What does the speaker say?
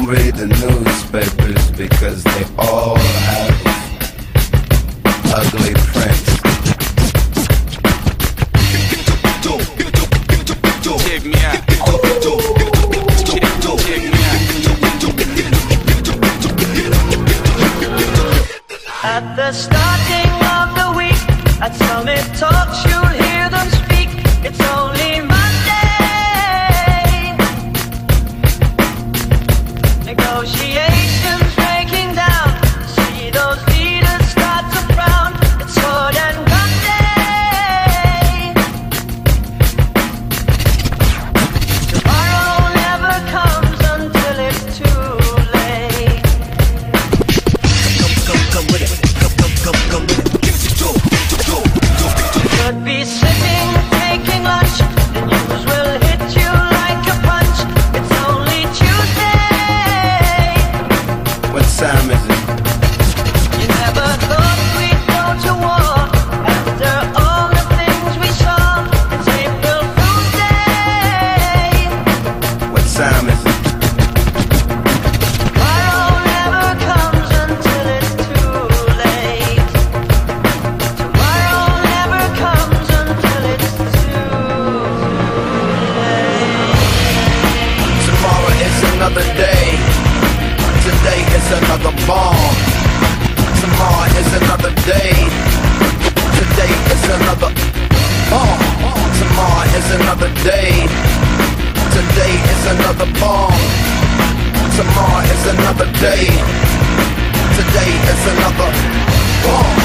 read the newspapers because they all have ugly prints. Check me out. At the starting of the week, at Summit Talks, you'll hear them speak. It's only Monday. Negotiations breaking down. See those leaders start to frown. It's sword and gun day. Tomorrow never comes until it's too late. Come with it. Come with it. Could be sitting, taking lunch. The news will hit you like a punch. It's only Tuesday. What time is it? You never thought we'd go to war after all the things we saw. It's April Fool's Day. What time is it? Tomorrow never comes until it's too late. Tomorrow never comes until it's too late. Tomorrow is another day. Today is another bomb. Tomorrow is another day. Today is another bomb. Tomorrow is another day. Today is another bomb. Tomorrow is another day. Today is another bomb.